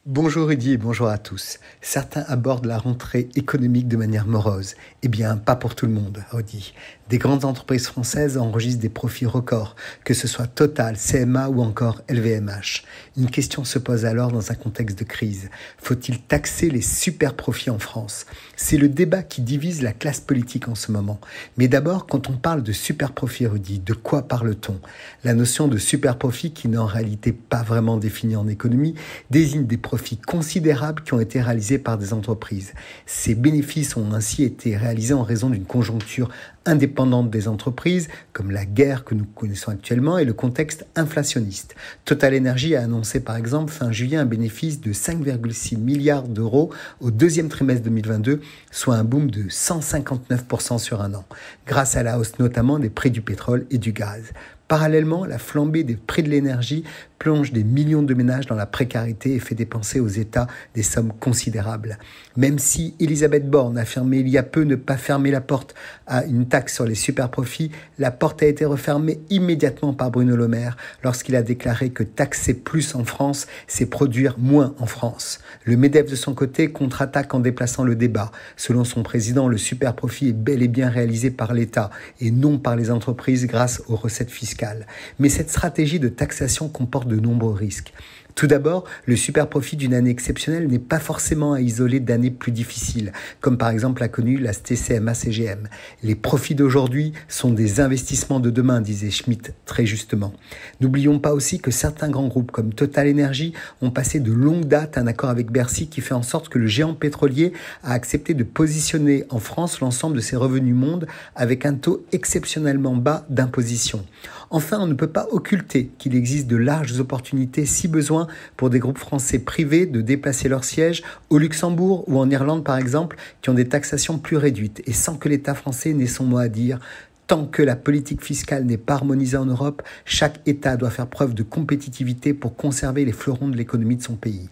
Bonjour Rudy et bonjour à tous. Certains abordent la rentrée économique de manière morose. Eh bien, pas pour tout le monde, Rudy. Des grandes entreprises françaises enregistrent des profits records, que ce soit Total, CMA ou encore LVMH. Une question se pose alors dans un contexte de crise. Faut-il taxer les super profits en France ? C'est le débat qui divise la classe politique en ce moment. Mais d'abord, quand on parle de super profits, Rudy, de quoi parle-t-on ? La notion de super profit, qui n'est en réalité pas vraiment définie en économie, désigne des profits considérables qui ont été réalisés par des entreprises. Ces bénéfices ont ainsi été réalisés en raison d'une conjoncture indépendante des entreprises, comme la guerre que nous connaissons actuellement et le contexte inflationniste. Total Energy a annoncé par exemple fin juillet un bénéfice de 5,6 milliards d'euros au deuxième trimestre 2022, soit un boom de 159% sur un an, grâce à la hausse notamment des prix du pétrole et du gaz. Parallèlement, la flambée des prix de l'énergie plonge des millions de ménages dans la précarité et fait dépenser aux États des sommes considérables. Même si Elisabeth Borne a affirmé il y a peu ne pas fermer la porte à une taxe sur les superprofits, la porte a été refermée immédiatement par Bruno Le Maire lorsqu'il a déclaré que taxer plus en France, c'est produire moins en France. Le MEDEF de son côté contre-attaque en déplaçant le débat. Selon son président, le superprofit est bel et bien réalisé par l'État et non par les entreprises grâce aux recettes fiscales. Mais cette stratégie de taxation comporte de nombreux risques. Tout d'abord, le superprofit d'une année exceptionnelle n'est pas forcément à isoler d'années plus difficiles, comme par exemple l'a connu la TCMA-CGM. Les profits d'aujourd'hui sont des investissements de demain, disait Schmitt très justement. N'oublions pas aussi que certains grands groupes comme Total Energy ont passé de longue date un accord avec Bercy qui fait en sorte que le géant pétrolier a accepté de positionner en France l'ensemble de ses revenus mondes avec un taux exceptionnellement bas d'imposition. Enfin, on ne peut pas occulter qu'il existe de larges opportunités, si besoin, pour des groupes français privés de déplacer leur siège au Luxembourg ou en Irlande par exemple, qui ont des taxations plus réduites et sans que l'État français n'ait son mot à dire. Tant que la politique fiscale n'est pas harmonisée en Europe, chaque État doit faire preuve de compétitivité pour conserver les fleurons de l'économie de son pays.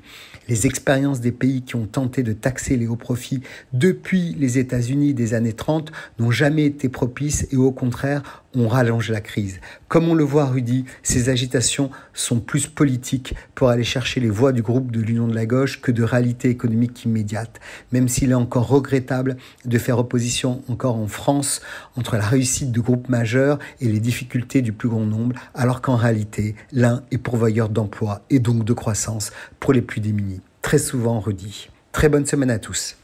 Les expériences des pays qui ont tenté de taxer les hauts profits depuis les États-Unis des années 30 n'ont jamais été propices et au contraire ont rallongé la crise. Comme on le voit, Rudy, ces agitations sont plus politiques pour aller chercher les voix du groupe de l'Union de la gauche que de réalité économique immédiate, même s'il est encore regrettable de faire opposition encore en France entre la réussite de groupes majeurs et les difficultés du plus grand nombre, alors qu'en réalité, l'un est pourvoyeur d'emplois et donc de croissance pour les plus démunis. Très souvent, Rudy. Très bonne semaine à tous.